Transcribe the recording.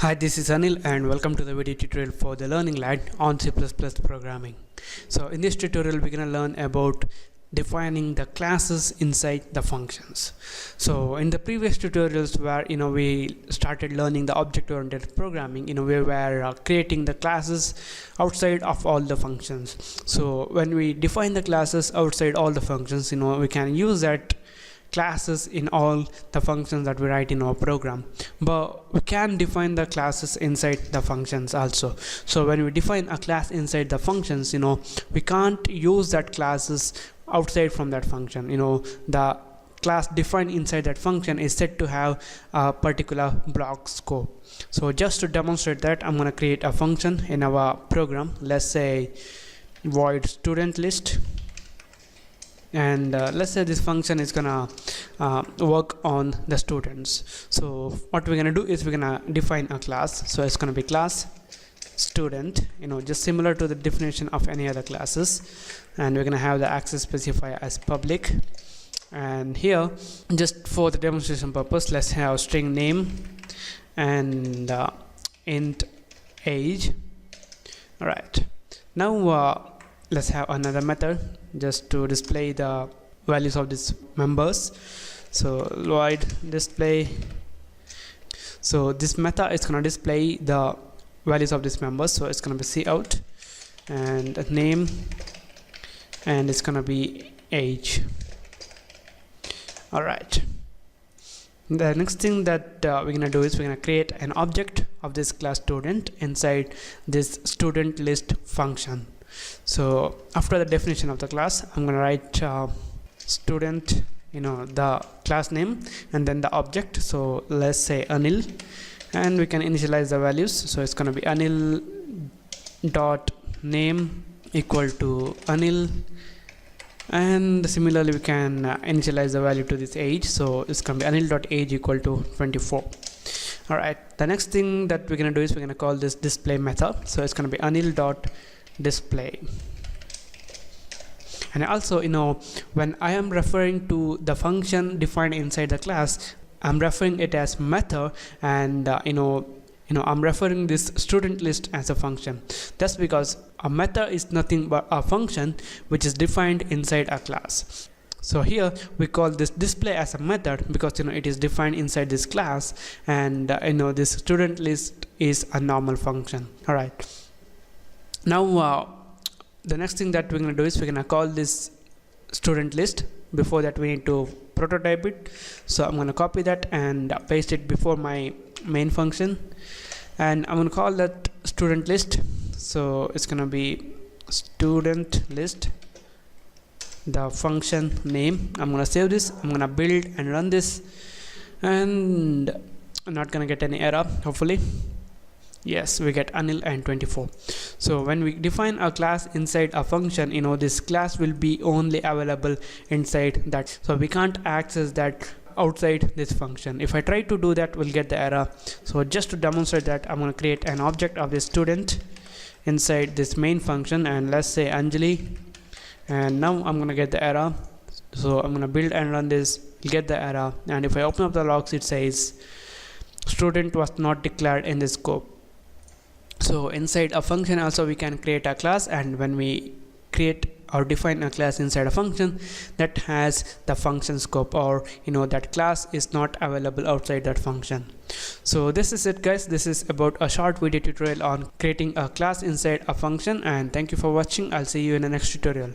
Hi, this is Anil and welcome to the video tutorial for the Learning Lab on C++ programming. So in this tutorial we're going to learn about defining the classes inside the functions. So in the previous tutorials where we started learning the object-oriented programming, we were creating the classes outside of all the functions. So when we define the classes outside all the functions, we can use that classes in all the functions that we write in our program, but we can define the classes inside the functions also. So when we define a class inside the functions, we can't use that classes outside from that function. The class defined inside that function is set to have a particular block scope. So just to demonstrate that, I'm going to create a function in our program. Let's say void student list, and let's say this function is gonna work on the students. So what we're gonna do is we're gonna define a class. So it's gonna be class student, just similar to the definition of any other classes, and we're gonna have the access specifier as public. And here, just for the demonstration purpose, let's have string name and int age. All right, now let's have another method just to display the values of these members. So void display. So this method is going to display the values of these members. So it's going to be cout and name, and it's going to be age. All right, the next thing that we're going to do is we're going to create an object of this class student inside this student list function. So after the definition of the class, I'm going to write student, the class name, and then the object. So let's say Anil, and we can initialize the values. So it's going to be Anil dot name equal to Anil, and similarly we can initialize the value to this age. So it's going to be Anil dot age equal to 24. All right, the next thing that we're going to do is we're going to call this display method. So it's going to be Anil dot display. And also, when I am referring to the function defined inside the class, I'm referring it as method, and I'm referring this student list as a function. That's because a method is nothing but a function which is defined inside a class. So here we call this display as a method because it is defined inside this class, and this student list is a normal function. All right, now the next thing that we're going to do is we're going to call this student list. Before that, we need to prototype it. So I'm going to copy that and paste it before my main function, and I'm going to call that student list. So it's going to be student list, the function name. I'm going to save this, I'm going to build and run this, and I'm not going to get any error, hopefully. Yes, we get Anil and 24. So when we define a class inside a function, this class will be only available inside that. So we can't access that outside this function. If I try to do that, we'll get the error. So just to demonstrate that, I'm going to create an object of this student inside this main function, and let's say Anjali. And now I'm going to get the error. So I'm going to build and run this, get the error. And if I open up the logs, it says student was not declared in this scope. So inside a function also we can create a class, and when we create or define a class inside a function, that has the function scope, or that class is not available outside that function. So this is it, guys. This is about a short video tutorial on creating a class inside a function, and thank you for watching. I'll see you in the next tutorial.